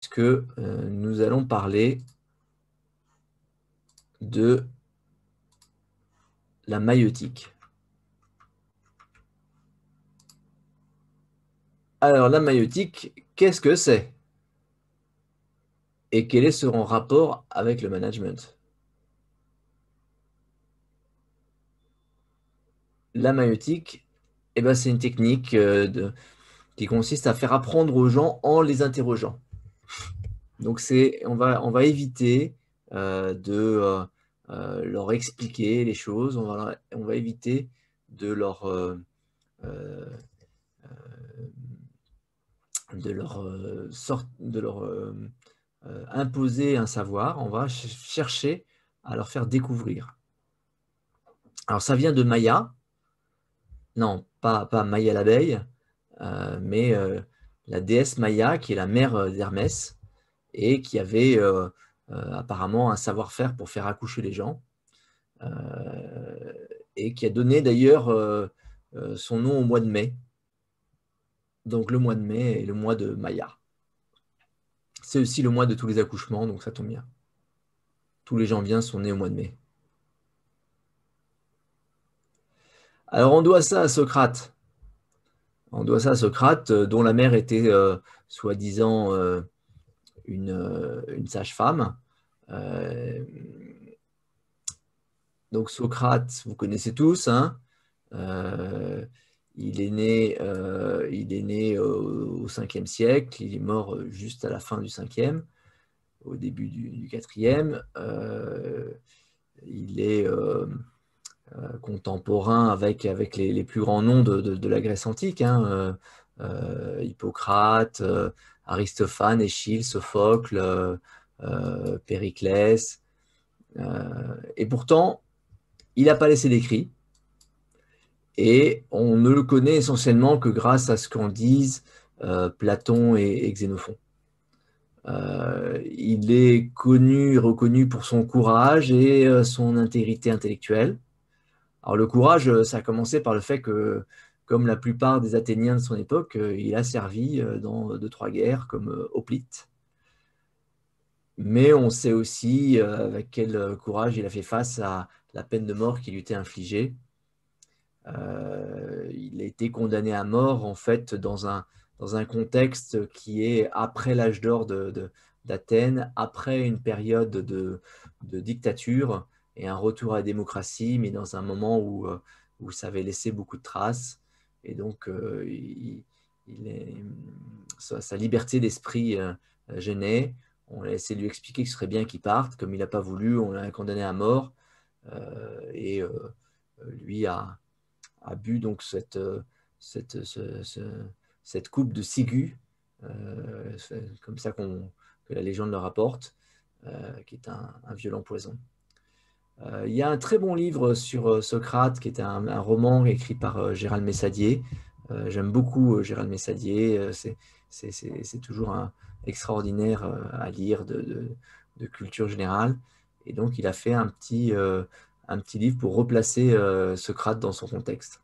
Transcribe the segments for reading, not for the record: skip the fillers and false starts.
que nous allons parler de la maïeutique. Alors, la maïeutique, qu'est-ce que c'est? Et quel est son rapport avec le management? La maïeutique, eh ben, c'est une technique qui consiste à faire apprendre aux gens en les interrogeant. Donc, on va éviter de leur expliquer les choses, on va éviter de leur, euh, imposer un savoir, on va chercher à leur faire découvrir. Alors, ça vient de Maya, non, pas Maya l'abeille, mais la déesse Maya, qui est la mère d'Hermès, et qui avait apparemment un savoir-faire pour faire accoucher les gens, et qui a donné d'ailleurs son nom au mois de mai. Donc le mois de mai est le mois de Maya. C'est aussi le mois de tous les accouchements, donc ça tombe bien. Tous les gens bien sont nés au mois de mai. Alors on doit ça à Socrate. On doit ça à Socrate, dont la mère était soi-disant une sage-femme. Donc Socrate, vous connaissez tous, hein. Il est né au 5e siècle, il est mort juste à la fin du 5e, au début du 4e. Il est contemporain avec les plus grands noms de la Grèce antique, hein, Hippocrate, Aristophane, Échille, Sophocle, Périclès. Et pourtant, il n'a pas laissé d'écrit. Et on ne le connaît essentiellement que grâce à ce qu'en disent Platon et Xénophon. Il est connu et reconnu pour son courage et son intégrité intellectuelle. Alors le courage, ça a commencé par le fait que, comme la plupart des Athéniens de son époque, il a servi dans 2-3 guerres comme hoplite. Mais on sait aussi avec quel courage il a fait face à la peine de mort qui lui était infligée. Il a été condamné à mort, en fait, dans un contexte qui est après l'âge d'or d'Athènes, après une période de dictature et un retour à la démocratie, mais dans un moment où ça avait laissé beaucoup de traces. Et donc, sa liberté d'esprit gênait. On a essayé de lui expliquer que ce serait bien qu'il parte. Comme il n'a pas voulu, on l'a condamné à mort. Et lui a bu donc cette coupe de ciguë, c'est comme ça que la légende le rapporte, qui est un violent poison. Il y a un très bon livre sur Socrate, qui est un roman écrit par Gérald Messadier. J'aime beaucoup Gérald Messadier, c'est toujours extraordinaire à lire de culture générale. Et donc, il a fait un petit livre pour replacer Socrate dans son contexte.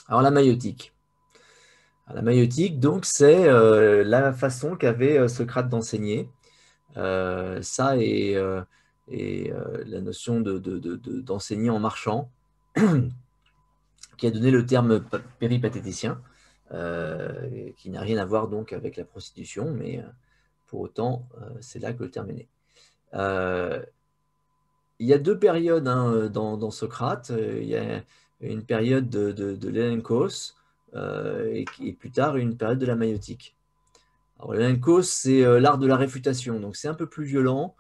Alors, la maïeutique. La maïeutique, donc, c'est la façon qu'avait Socrate d'enseigner. Ça et la notion d'enseigner en marchant, qui a donné le terme péripatéticien, qui n'a rien à voir donc avec la prostitution, mais pour autant, c'est là que le terme est né. Il y a deux périodes hein, dans Socrate. Il y a une période de l'Elenkos et plus tard une période de la maïeutique. Alors, l'Elenkos, c'est l'art de la réfutation, donc c'est un peu plus violent.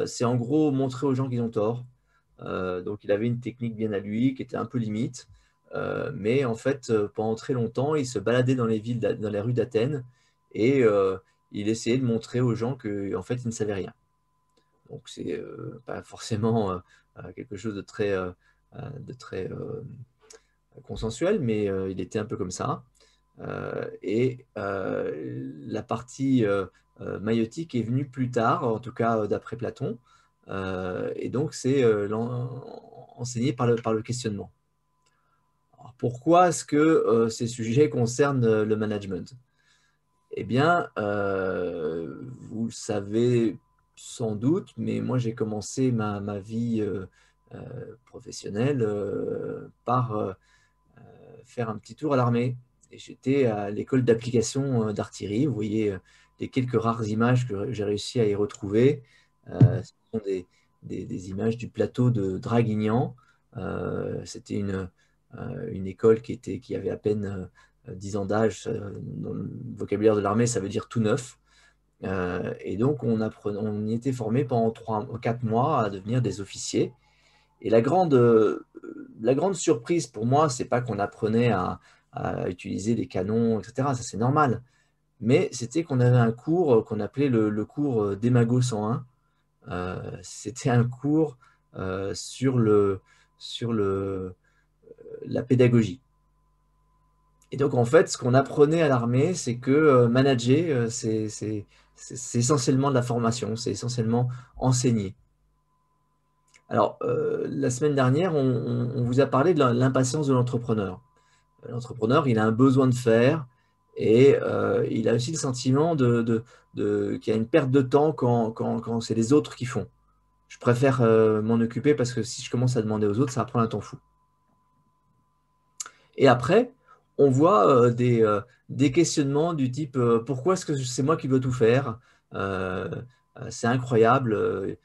C'est en gros montrer aux gens qu'ils ont tort. Donc il avait une technique bien à lui qui était un peu limite. Mais en fait, pendant très longtemps, il se baladait dans les villes, dans les rues d'Athènes et il essayait de montrer aux gens qu'en fait, il ne savait rien. Donc c'est pas forcément quelque chose de très consensuel, mais il était un peu comme ça. Et la partie maïeutique est venue plus tard, en tout cas d'après Platon, et donc c'est enseigné par le questionnement. Alors, pourquoi est-ce que ces sujets concernent le management? Eh bien, le savez sans doute, mais moi j'ai commencé ma vie professionnelle par faire un petit tour à l'armée. Et j'étais à l'école d'application d'artillerie. Vous voyez les quelques rares images que j'ai réussi à y retrouver. Ce sont des images du plateau de Draguignan. C'était une école qui avait à peine 10 ans d'âge. Dans le vocabulaire de l'armée, ça veut dire tout neuf. Et donc, on y était formé pendant 4 mois à devenir des officiers. Et la grande surprise pour moi, c'est pas qu'on apprenait à utiliser des canons, etc. Ça, c'est normal. Mais c'était qu'on avait un cours qu'on appelait le cours d'Emago 101. C'était un cours sur la pédagogie. Et donc, en fait, ce qu'on apprenait à l'armée, c'est que manager, c'est essentiellement de la formation, c'est essentiellement enseigner. Alors, la semaine dernière, on vous a parlé de l'impatience de l'entrepreneur. L'entrepreneur, il a un besoin de faire et il a aussi le sentiment qu'il y a une perte de temps quand c'est les autres qui font. Je préfère m'en occuper parce que si je commence à demander aux autres, ça va prendre un temps fou. Et après, on voit des questionnements du type pourquoi est-ce que c'est moi qui veux tout faire? C'est incroyable.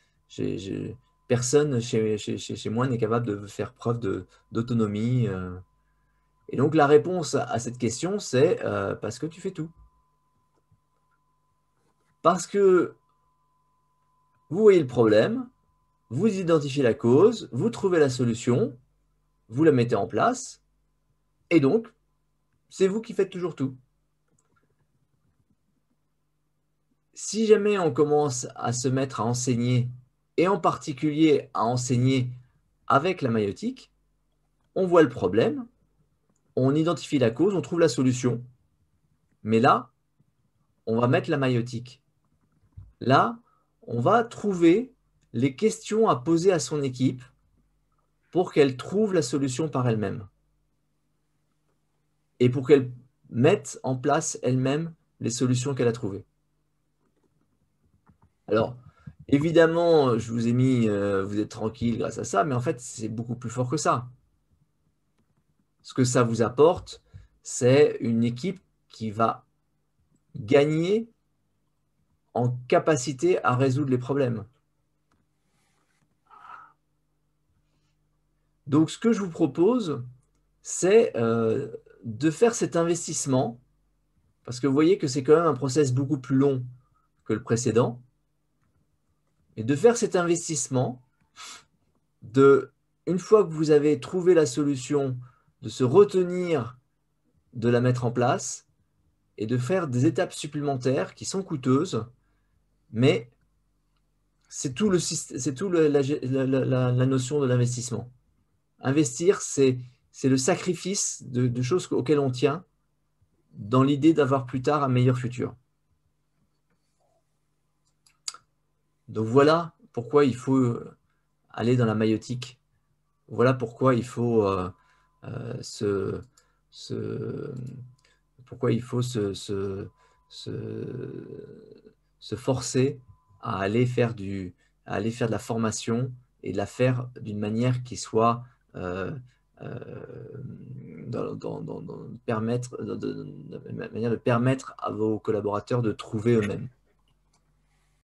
Personne chez moi n'est capable de faire preuve d'autonomie. Et donc la réponse à cette question, c'est parce que tu fais tout. Parce que vous voyez le problème, vous identifiez la cause, vous trouvez la solution, vous la mettez en place, et donc c'est vous qui faites toujours tout. Si jamais on commence à se mettre à enseigner, et en particulier à enseigner avec la maïeutique, on voit le problème, on identifie la cause, on trouve la solution. Mais là, on va mettre la maïeutique. Là, on va trouver les questions à poser à son équipe pour qu'elle trouve la solution par elle-même. Et pour qu'elle mette en place elle-même les solutions qu'elle a trouvées. Alors, évidemment, je vous ai mis, vous êtes tranquille grâce à ça, mais en fait, c'est beaucoup plus fort que ça. Ce que ça vous apporte, c'est une équipe qui va gagner en capacité à résoudre les problèmes. Donc, ce que je vous propose, c'est de faire cet investissement, parce que vous voyez que c'est quand même un process beaucoup plus long que le précédent, et de faire cet investissement une fois que vous avez trouvé la solution, de se retenir de la mettre en place et de faire des étapes supplémentaires qui sont coûteuses, mais c'est tout la notion de l'investissement. Investir, c'est le sacrifice de choses auxquelles on tient dans l'idée d'avoir plus tard un meilleur futur. Donc voilà pourquoi il faut aller dans la maïeutique. Voilà pourquoi il faut pourquoi il faut se forcer à aller faire de la formation et de la faire d'une manière qui soit permettre à vos collaborateurs de trouver eux-mêmes.